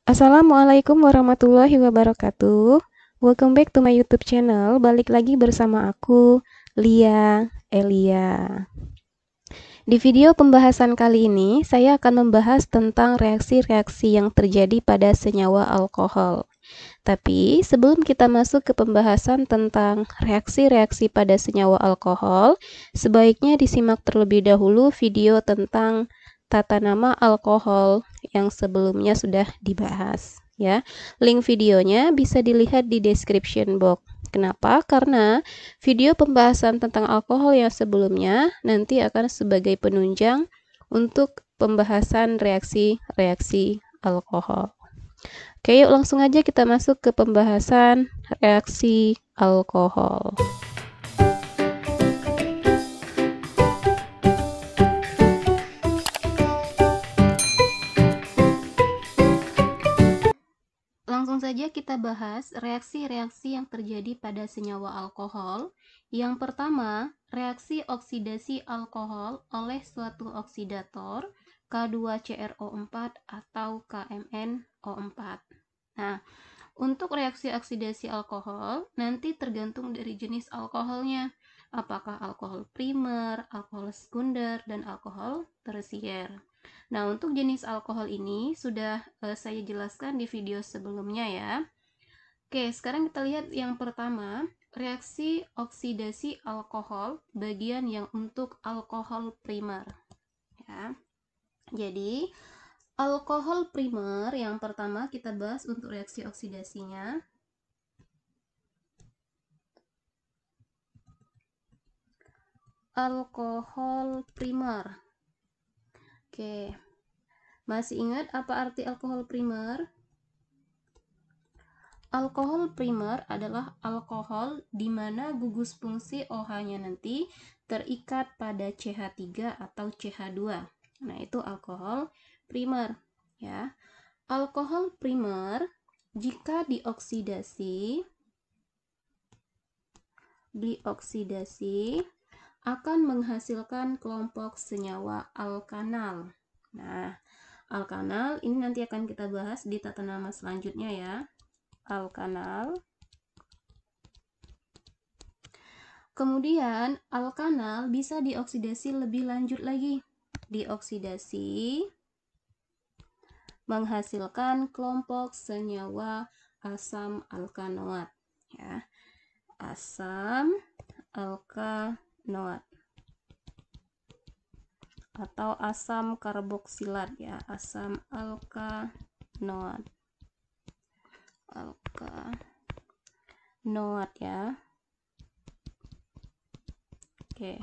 Assalamualaikum warahmatullahi wabarakatuh. Welcome back to my YouTube channel. Balik lagi bersama aku, Lia Elia. Di video pembahasan kali ini, saya akan membahas tentang reaksi-reaksi yang terjadi pada senyawa alkohol. Tapi, sebelum kita masuk ke pembahasan tentang reaksi-reaksi pada senyawa alkohol, sebaiknya disimak terlebih dahulu video tentang tata nama alkohol yang sebelumnya sudah dibahas. Ya, link videonya bisa dilihat di description box. Kenapa? Karena video pembahasan tentang alkohol yang sebelumnya nanti akan sebagai penunjang untuk pembahasan reaksi-reaksi alkohol. Oke, yuk langsung aja kita masuk ke pembahasan reaksi alkohol. Langsung saja kita bahas reaksi-reaksi yang terjadi pada senyawa alkohol. Yang pertama, reaksi oksidasi alkohol oleh suatu oksidator K2CrO4 atau KMnO4. Nah, untuk reaksi oksidasi alkohol nanti tergantung dari jenis alkoholnya. Apakah alkohol primer, alkohol sekunder, dan alkohol tersier. Nah, untuk jenis alkohol ini sudah saya jelaskan di video sebelumnya ya. Oke, sekarang kita lihat yang pertama, reaksi oksidasi alkohol bagian yang untuk alkohol primer. Ya. Jadi, alkohol primer yang pertama kita bahas untuk reaksi oksidasinya. Alkohol primer. Oke. Masih ingat apa arti alkohol primer? Alkohol primer adalah alkohol di mana gugus fungsi OH-nya nanti terikat pada CH3 atau CH2. Nah, itu alkohol primer ya. Alkohol primer jika dioksidasi akan menghasilkan kelompok senyawa alkanal. Nah, alkanal ini nanti akan kita bahas di tata nama selanjutnya ya. Alkanal. Kemudian, alkanal bisa dioksidasi lebih lanjut lagi. Dioksidasi menghasilkan kelompok senyawa asam alkanoat ya. Asam alkanoat atau asam karboksilat ya, asam alkanoat ya. Oke.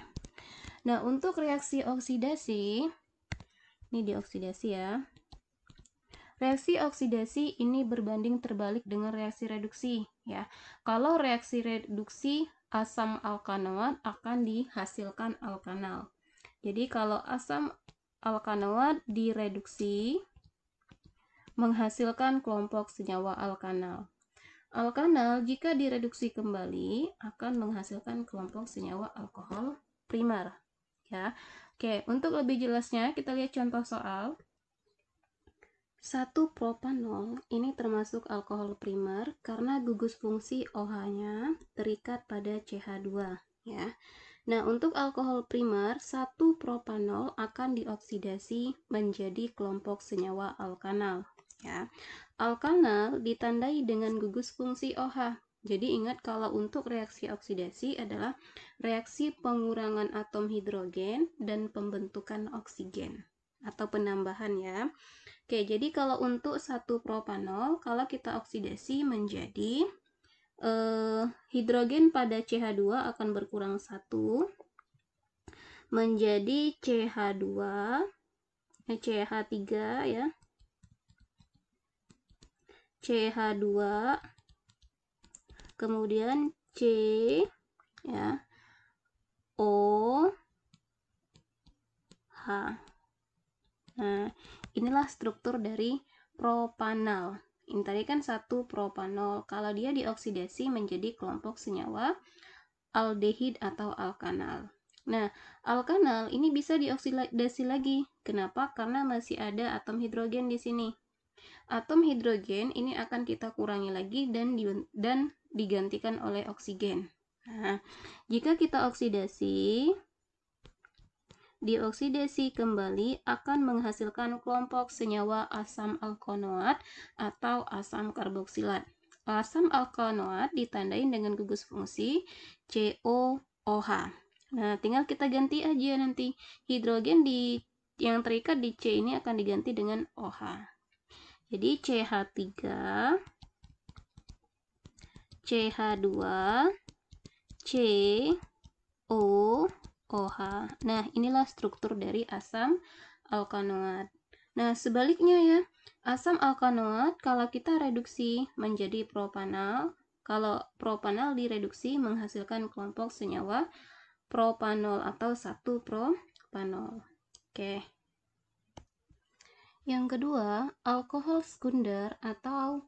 Nah, untuk reaksi oksidasi ini dioksidasi ya. Reaksi oksidasi ini berbanding terbalik dengan reaksi reduksi ya. Kalau reaksi reduksi asam alkanoat akan dihasilkan alkanal. Jadi kalau asam alkanoat direduksi menghasilkan kelompok senyawa alkanal. Alkanal jika direduksi kembali akan menghasilkan kelompok senyawa alkohol primer ya. Oke, untuk lebih jelasnya kita lihat contoh soal. 1-propanol ini termasuk alkohol primer karena gugus fungsi OH-nya terikat pada CH2 ya. Nah, untuk alkohol primer 1-propanol akan dioksidasi menjadi kelompok senyawa alkanal ya. Alkanal ditandai dengan gugus fungsi OH. Jadi ingat kalau untuk reaksi oksidasi adalah reaksi pengurangan atom hidrogen dan pembentukan oksigen atau penambahan ya. Oke, jadi kalau untuk 1-propanol, kalau kita oksidasi menjadi hidrogen pada CH2 akan berkurang 1 menjadi CH3 ya. CH2 kemudian C ya. O H. Nah, inilah struktur dari propanol. Ini tadi kan 1-propanol. Kalau dia dioksidasi menjadi kelompok senyawa aldehid atau alkanal. Nah, alkanal ini bisa dioksidasi lagi. Kenapa? Karena masih ada atom hidrogen di sini. Atom hidrogen ini akan kita kurangi lagi dan digantikan oleh oksigen. Nah, jika kita dioksidasi kembali akan menghasilkan kelompok senyawa asam alkanoat atau asam karboksilat. Asam alkanoat ditandai dengan gugus fungsi COOH. Nah, tinggal kita ganti aja nanti. Hidrogen yang terikat di C ini akan diganti dengan OH. Jadi CH3, CH2, COOH. Nah, inilah struktur dari asam alkanoat. Nah, sebaliknya ya, asam alkanoat kalau kita reduksi menjadi propanal, kalau propanal direduksi menghasilkan kelompok senyawa propanol atau 1 propanol. Oke. Yang kedua, alkohol sekunder atau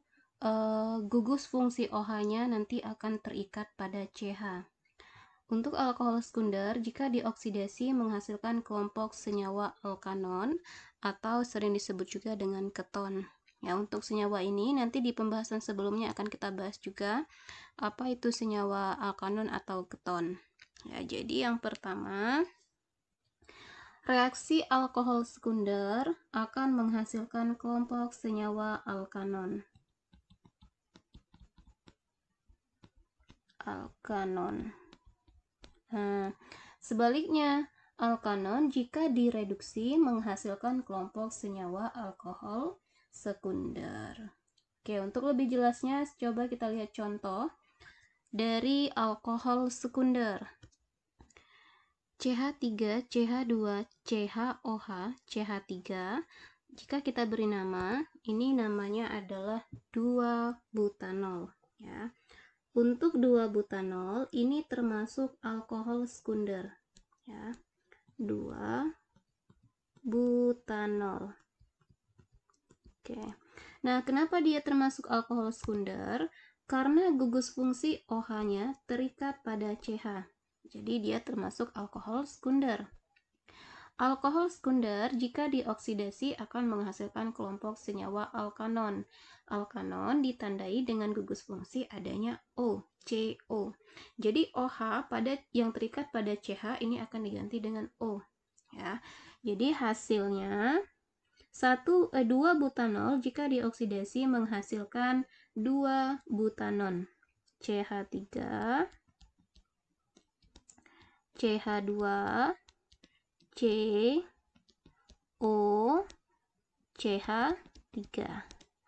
gugus fungsi OH-nya nanti akan terikat pada CH. Untuk alkohol sekunder, jika dioksidasi menghasilkan kelompok senyawa alkanon atau sering disebut juga dengan keton. Ya, untuk senyawa ini nanti di pembahasan sebelumnya akan kita bahas juga apa itu senyawa alkanon atau keton. Ya, jadi yang pertama, reaksi alkohol sekunder akan menghasilkan kelompok senyawa alkanon. Nah, sebaliknya, alkanon jika direduksi menghasilkan kelompok senyawa alkohol sekunder. Oke, untuk lebih jelasnya coba kita lihat contoh dari alkohol sekunder. CH3, CH2, CHOH, CH3. Jika kita beri nama, ini namanya adalah 2-butanol ya. Untuk 2-butanol ini termasuk alkohol sekunder ya. 2-butanol. Oke. Nah, kenapa dia termasuk alkohol sekunder? Karena gugus fungsi OH-nya terikat pada CH. Jadi dia termasuk alkohol sekunder. Alkohol sekunder jika dioksidasi akan menghasilkan kelompok senyawa alkanon. Alkanon ditandai dengan gugus fungsi adanya O, CO. Jadi OH yang terikat pada CH ini akan diganti dengan O. Ya. Jadi hasilnya 2-butanol jika dioksidasi menghasilkan 2-butanon. CH3, CH2, CO, CH3.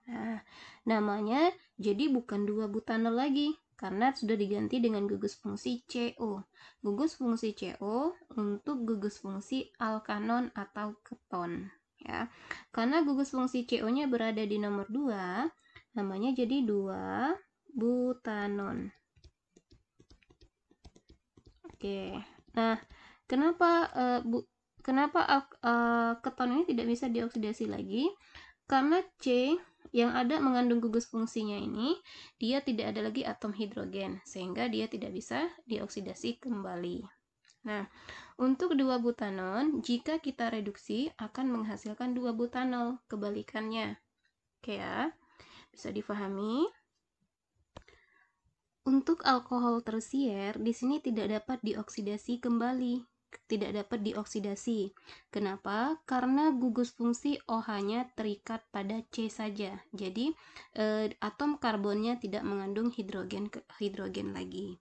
Nah, namanya jadi bukan 2-butanol lagi karena sudah diganti dengan gugus fungsi CO. Gugus fungsi CO untuk gugus fungsi alkanon atau keton ya. Karena gugus fungsi CO-nya berada di nomor 2, namanya jadi 2-butanon. Oke. Nah, kenapa keton ini tidak bisa dioksidasi lagi? Karena C yang ada mengandung gugus fungsinya ini, dia tidak ada lagi atom hidrogen, sehingga dia tidak bisa dioksidasi kembali. Nah, untuk 2-butanon, jika kita reduksi akan menghasilkan 2-butanol, kebalikannya. Oke ya, bisa difahami. Untuk alkohol tersier, di sini tidak dapat dioksidasi kembali. Tidak dapat dioksidasi. Kenapa? Karena gugus fungsi OH-nya terikat pada C saja. Jadi atom karbonnya tidak mengandung hidrogen lagi.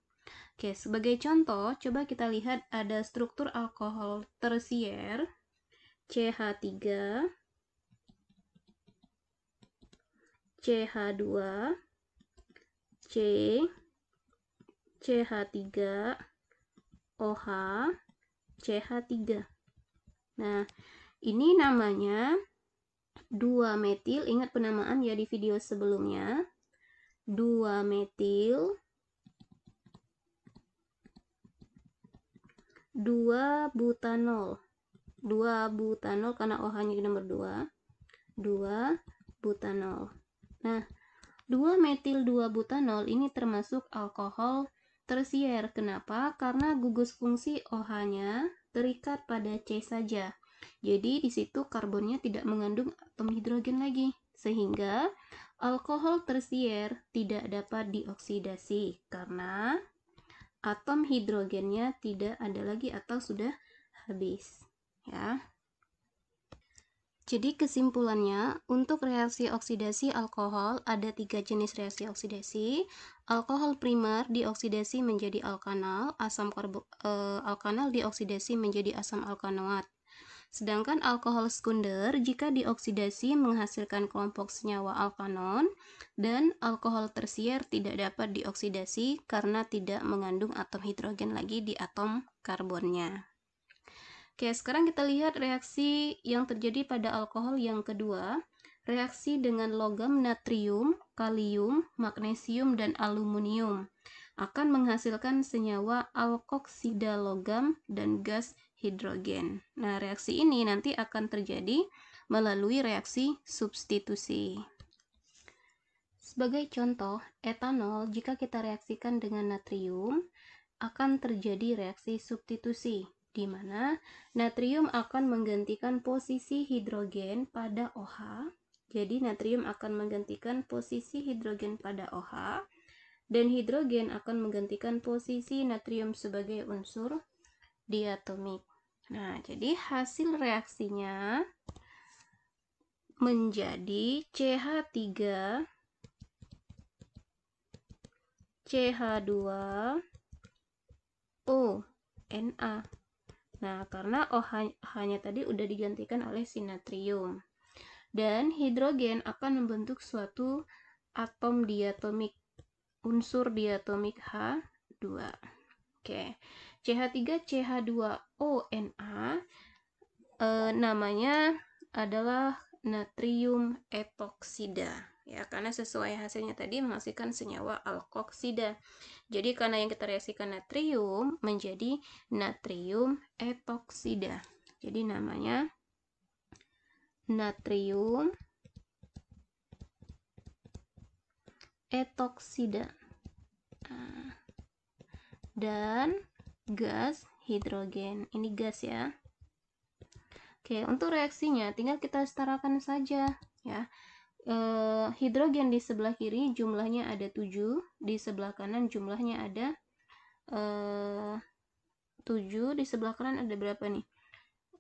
Oke, sebagai contoh, coba kita lihat ada struktur alkohol tersier CH3, CH2, CH3, OH, CH3. Nah, ini namanya 2-metil. Ingat penamaan ya di video sebelumnya. 2-metil 2-butanol. 2-butanol karena OH-nya nomor 2. 2-butanol. Nah, 2-metil 2-butanol ini termasuk alkohol tersier. Kenapa? Karena gugus fungsi OH-nya terikat pada C saja. Jadi di situ karbonnya tidak mengandung atom hidrogen lagi. sehingga alkohol tersier tidak dapat dioksidasi karena atom hidrogennya tidak ada lagi atau sudah habis, ya. Jadi kesimpulannya, untuk reaksi oksidasi alkohol ada 3 jenis reaksi oksidasi. Alkohol primer dioksidasi menjadi alkanal, alkanal dioksidasi menjadi asam alkanoat. Sedangkan alkohol sekunder jika dioksidasi menghasilkan kelompok senyawa alkanon, dan alkohol tersier tidak dapat dioksidasi karena tidak mengandung atom hidrogen lagi di atom karbonnya. Oke, sekarang kita lihat reaksi yang terjadi pada alkohol yang kedua. Reaksi dengan logam natrium, kalium, magnesium, dan aluminium akan menghasilkan senyawa alkoksida logam dan gas hidrogen. Nah, reaksi ini nanti akan terjadi melalui reaksi substitusi. Sebagai contoh, etanol jika kita reaksikan dengan natrium akan terjadi reaksi substitusi, di mana natrium akan menggantikan posisi hidrogen pada OH. Jadi natrium akan menggantikan posisi hidrogen pada OH, dan hidrogen akan menggantikan posisi natrium sebagai unsur diatomik. Nah, jadi hasil reaksinya menjadi CH3, CH2O, Na. Nah, karena OH-nya tadi udah digantikan oleh si natrium. Dan hidrogen akan membentuk suatu atom diatomik, unsur diatomik H2. Oke, CH3CH2ONa namanya adalah natrium etoksida. Ya, karena sesuai hasilnya tadi menghasilkan senyawa alkoksida. Jadi karena yang kita reaksikan natrium menjadi natrium etoksida. Jadi namanya natrium etoksida. Dan gas hidrogen. Ini gas ya. Oke, untuk reaksinya tinggal kita setarakan saja ya. Hidrogen di sebelah kiri jumlahnya ada 7, di sebelah kanan jumlahnya ada 7, di sebelah kanan ada berapa nih?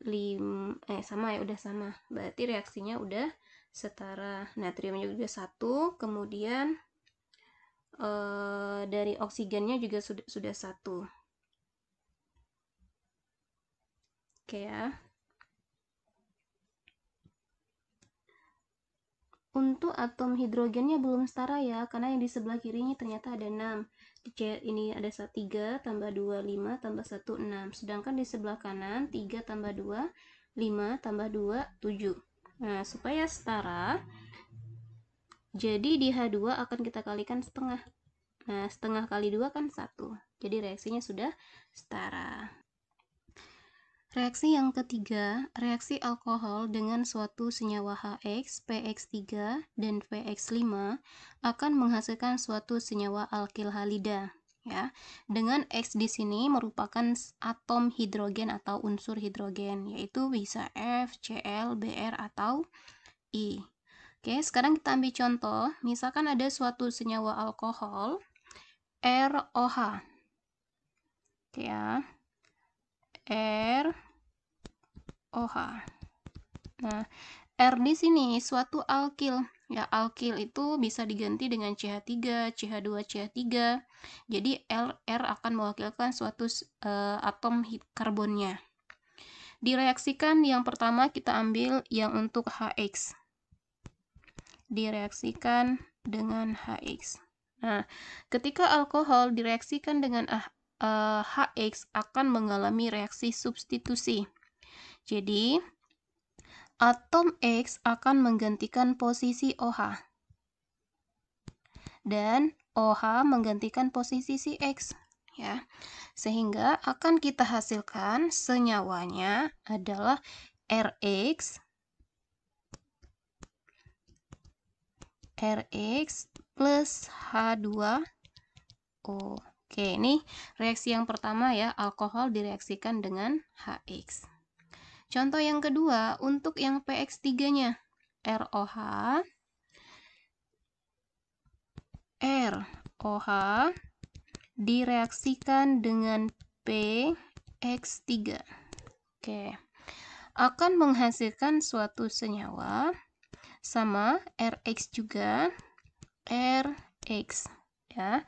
5, sama ya, udah sama. Berarti reaksinya udah setara. Natriumnya juga 1, kemudian dari oksigennya juga sudah 1. Oke ya. Untuk atom hidrogennya belum setara ya, karena yang di sebelah kirinya ternyata ada 6. Ini ada 3 tambah 2, 5 tambah 1, 6. Sedangkan di sebelah kanan 3 tambah 2, 5 tambah 2, 7. Nah, supaya setara, jadi di H2 akan kita kalikan setengah. Nah, setengah kali 2 kan 1. Jadi reaksinya sudah setara. Reaksi yang ketiga, reaksi alkohol dengan suatu senyawa HX, PX3, dan VX5 akan menghasilkan suatu senyawa alkil halida. Ya, dengan X di sini merupakan atom hidrogen atau unsur hidrogen, yaitu bisa F, Cl, Br, atau I. Oke, sekarang kita ambil contoh. Misalkan ada suatu senyawa alkohol, ROH. Oke ya. ROH. Nah, R di sini suatu alkil. Ya, alkil itu bisa diganti dengan CH3, CH2, CH3. Jadi R akan mewakilkan suatu atom karbonnya. Direaksikan yang pertama kita ambil yang untuk HX. Direaksikan dengan HX. Nah, ketika alkohol direaksikan dengan HX akan mengalami reaksi substitusi. Jadi, atom X akan menggantikan posisi OH. Dan OH menggantikan posisi si X. Ya. Sehingga akan kita hasilkan senyawanya adalah RX plus H2O. Oke, ini reaksi yang pertama ya, alkohol direaksikan dengan HX. Contoh yang kedua, untuk yang PX3-nya, ROH ROH direaksikan dengan PX3. Oke. Akan menghasilkan suatu senyawa sama RX juga, RX ya.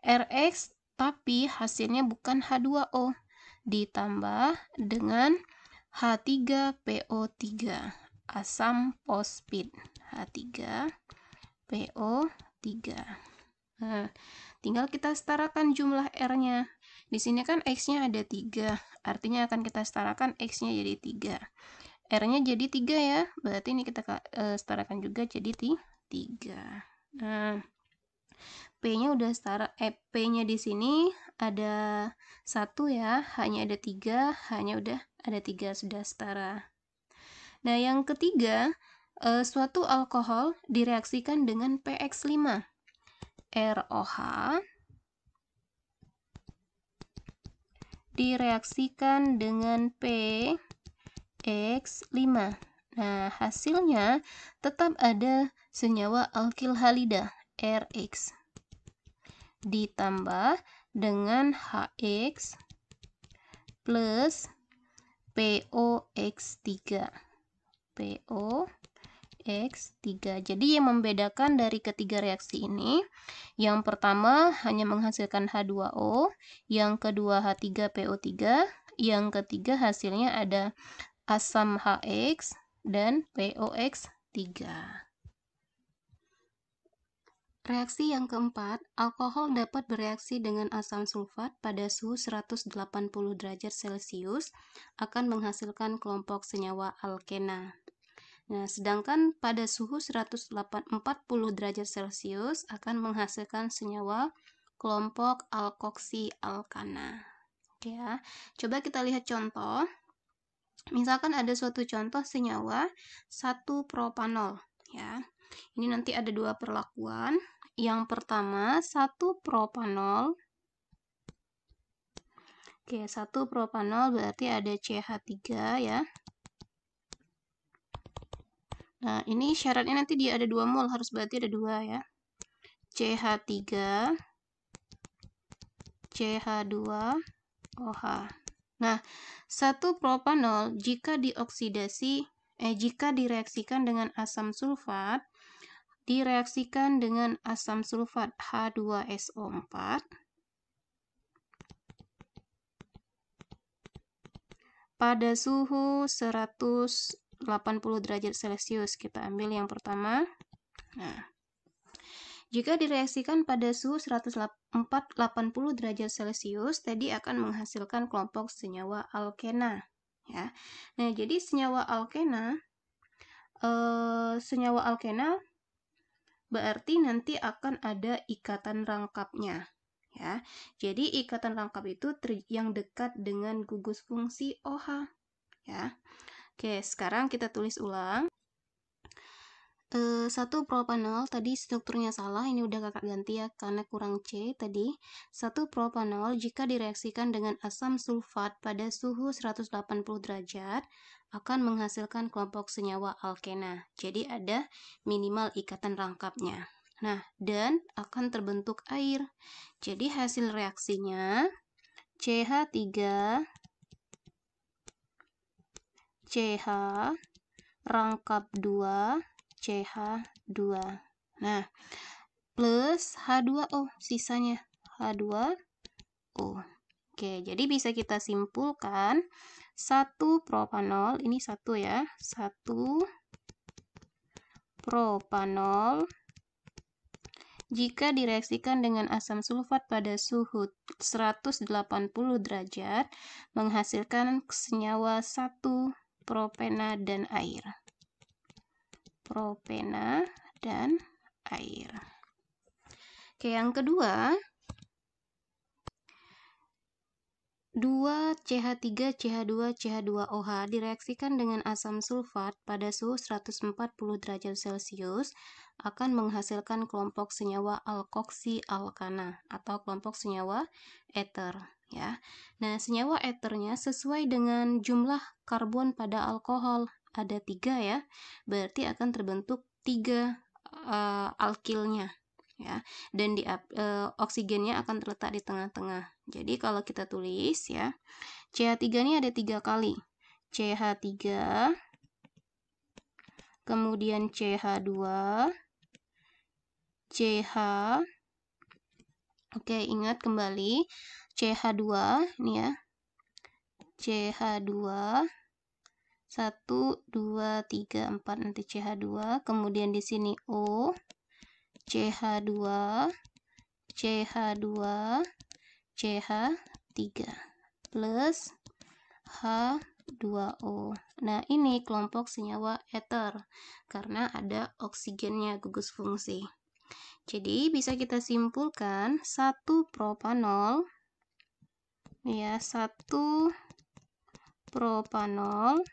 RX tapi hasilnya bukan H2O, ditambah dengan H3PO3, asam fosfid, H3PO3. Nah, tinggal kita setarakan jumlah R-nya. Di sini kan X-nya ada 3, artinya akan kita setarakan X-nya jadi 3. R-nya jadi 3 ya, berarti ini kita setarakan juga jadi 3. Nah, P-nya udah setara, P-nya di sini ada 1 ya, H-nya ada 3, H-nya udah ada 3, sudah setara. Nah, yang ketiga, suatu alkohol direaksikan dengan PX5. ROH direaksikan dengan PX5. Nah, hasilnya tetap ada senyawa alkil halida, RX, ditambah dengan HX plus POX3. POX3. Jadi yang membedakan dari ketiga reaksi ini, yang pertama hanya menghasilkan H2O, yang kedua H3PO3, yang ketiga hasilnya ada asam HX dan POX3. Reaksi yang keempat, alkohol dapat bereaksi dengan asam sulfat pada suhu 180 derajat Celcius akan menghasilkan kelompok senyawa alkena. Nah, sedangkan pada suhu 140 derajat Celcius akan menghasilkan senyawa kelompok alkoksi-alkana. Oke ya, coba kita lihat contoh. Misalkan ada suatu contoh senyawa 1-propanol ya. Ini nanti ada dua perlakuan. Yang pertama 1-propanol. Oke, 1-propanol berarti ada CH3 ya. Nah, ini syaratnya nanti dia ada 2 mol, harus berarti ada 2 ya. CH3, CH2OH. Nah, 1-propanol jika direaksikan dengan asam sulfat, direaksikan dengan asam sulfat H2SO4 pada suhu 180 derajat Celcius. Kita ambil yang pertama. Nah, jika direaksikan pada suhu 180 derajat Celcius, tadi akan menghasilkan kelompok senyawa alkena. Ya. Nah, jadi senyawa alkena berarti nanti akan ada ikatan rangkapnya. Ya, jadi ikatan rangkap itu yang dekat dengan gugus fungsi OH. Ya, oke, sekarang kita tulis ulang. 1-propanol tadi strukturnya salah, ini udah kakak ganti ya karena kurang C tadi. 1-propanol jika direaksikan dengan asam sulfat pada suhu 180 derajat akan menghasilkan kelompok senyawa alkena. Jadi ada minimal ikatan rangkapnya. Nah, dan akan terbentuk air. Jadi hasil reaksinya CH3 CH rangkap 2 CH2. Nah, plus H2O sisanya H2O. Oke, jadi bisa kita simpulkan 1-propanol ini 1 ya. 1-propanol jika direaksikan dengan asam sulfat pada suhu 180 derajat menghasilkan senyawa 1 propena dan air. Propena dan air. Oke, yang kedua 2CH3 CH2 CH2OH direaksikan dengan asam sulfat pada suhu 140 derajat Celcius akan menghasilkan kelompok senyawa alkoksi-alkana atau kelompok senyawa eter ya. Nah, senyawa eternya sesuai dengan jumlah karbon pada alkohol ada 3 ya. Berarti akan terbentuk 3 alkilnya. ya, dan oksigennya akan terletak di tengah-tengah. Jadi kalau kita tulis ya, CH3 ini ada 3 kali. CH3, kemudian CH2, CH. Oke, ingat kembali CH2 ini ya. CH2 1 2 3 4 nanti CH2, kemudian di sini O, CH2, CH2, CH3 plus H2O. Nah, ini kelompok senyawa ether karena ada oksigennya gugus fungsi. Jadi bisa kita simpulkan 1 propanol ya, 1 propanol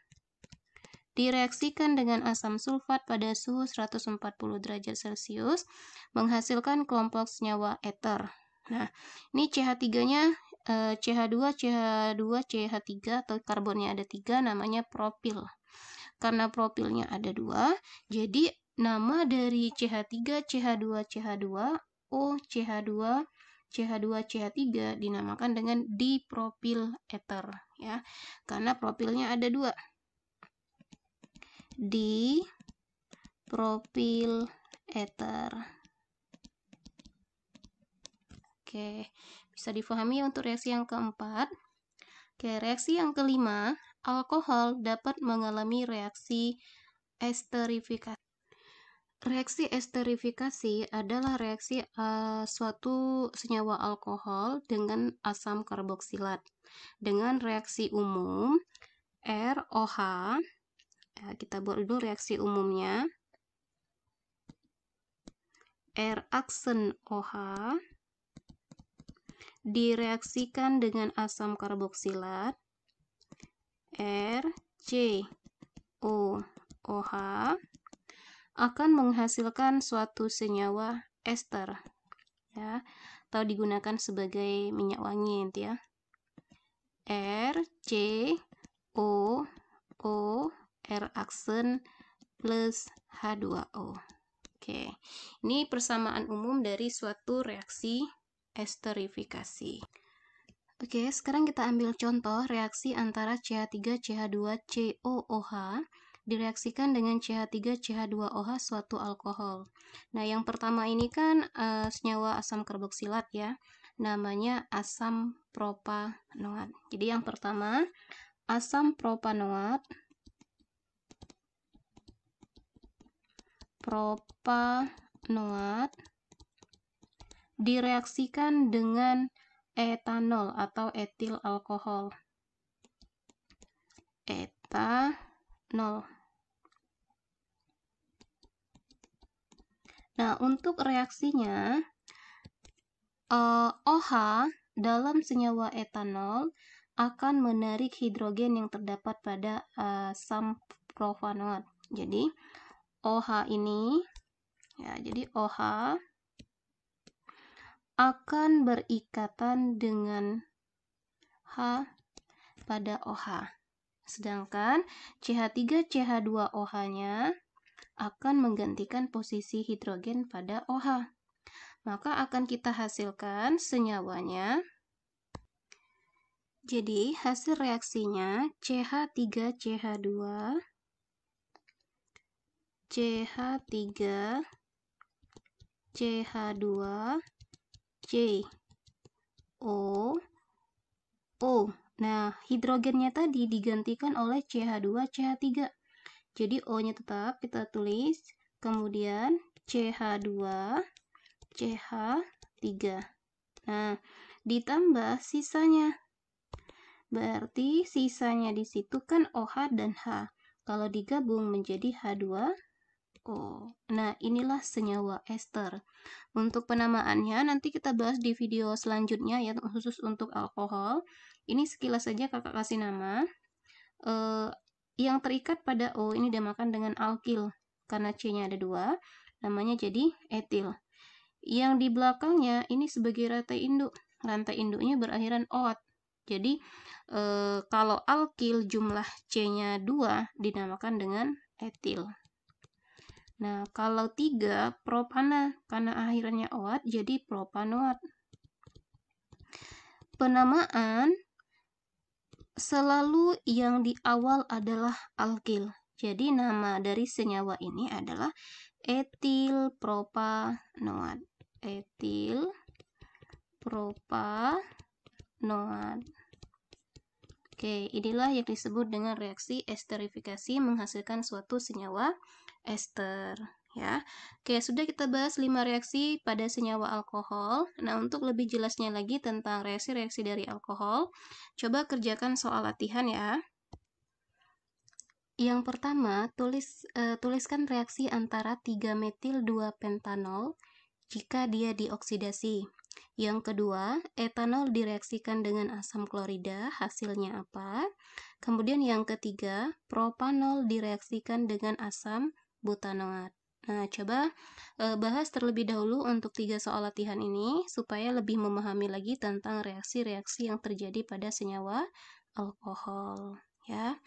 direaksikan dengan asam sulfat pada suhu 140 derajat Celcius menghasilkan kelompok senyawa ether. Nah, ini CH3-nya CH2, CH2, CH3 atau karbonnya ada 3, namanya propil. Karena propilnya ada 2, jadi nama dari CH3, CH2, CH2, O, CH2, CH2, CH3 dinamakan dengan dipropil ether ya. Karena propilnya ada 2. Dipropil ether. Oke, bisa difahami untuk reaksi yang keempat. Oke, reaksi yang kelima, alkohol dapat mengalami reaksi esterifikasi. Reaksi esterifikasi adalah reaksi suatu senyawa alkohol dengan asam karboksilat. Dengan reaksi umum ROH, ya, kita buat dulu reaksi umumnya. R-aksen OH direaksikan dengan asam karboksilat RCOOH akan menghasilkan suatu senyawa ester ya, atau digunakan sebagai minyak wangi ya. RCOO R-aksen plus H2O. Oke, ini persamaan umum dari suatu reaksi esterifikasi. Oke, sekarang kita ambil contoh reaksi antara CH3, CH2, COOH direaksikan dengan CH3, CH2OH suatu alkohol. Nah, yang pertama ini kan senyawa asam karboksilat ya, namanya asam propanoat. Jadi yang pertama, asam propanoat direaksikan dengan etanol atau etil alkohol. Etanol. Nah, untuk reaksinya OH dalam senyawa etanol akan menarik hidrogen yang terdapat pada asam propanoat. Jadi OH ini ya, jadi OH akan berikatan dengan H pada OH. Sedangkan CH3 CH2OH-nya akan menggantikan posisi hidrogen pada OH. Maka akan kita hasilkan senyawanya. Jadi hasil reaksinya CH3 CH2 CH3 CH2 COO. Nah, hidrogennya tadi digantikan oleh CH2 CH3. Jadi O-nya tetap kita tulis, kemudian CH2 CH3. Nah, ditambah sisanya. Berarti sisanya di situ kan OH dan H. Kalau digabung menjadi H2O. Nah, inilah senyawa ester. Untuk penamaannya nanti kita bahas di video selanjutnya ya, khusus untuk alkohol. Ini sekilas saja kakak kasih nama. Yang terikat pada O ini dinamakan dengan alkil. Karena C-nya ada 2, namanya jadi etil. Yang di belakangnya ini sebagai rantai induk. Rantai induknya berakhiran -ot. Jadi kalau alkil jumlah C-nya 2 dinamakan dengan etil. Nah, kalau 3 propana, karena akhirnya oat jadi propanoat. Penamaan selalu yang di awal adalah alkil. Jadi nama dari senyawa ini adalah etil propanoat. Etil propanoat. Oke, inilah yang disebut dengan reaksi esterifikasi menghasilkan suatu senyawa ester. Ya, oke, sudah kita bahas 5 reaksi pada senyawa alkohol. Nah, untuk lebih jelasnya lagi tentang reaksi-reaksi dari alkohol, coba kerjakan soal latihan ya. Yang pertama, tuliskan reaksi antara 3-metil 2-pentanol jika dia dioksidasi. Yang kedua, etanol direaksikan dengan asam klorida, hasilnya apa? Kemudian yang ketiga, propanol direaksikan dengan asam butanoat. Nah, coba bahas terlebih dahulu untuk 3 soal latihan ini, supaya lebih memahami lagi tentang reaksi-reaksi yang terjadi pada senyawa alkohol. Ya.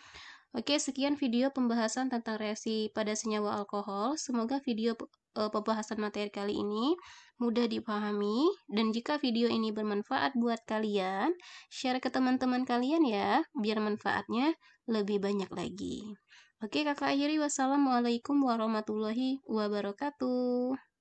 Oke, sekian video pembahasan tentang reaksi pada senyawa alkohol. Semoga video pembahasan materi kali ini mudah dipahami, dan jika video ini bermanfaat buat kalian, share ke teman-teman kalian ya, biar manfaatnya lebih banyak lagi. Oke, kakak akhiri. Wassalamualaikum warahmatullahi wabarakatuh.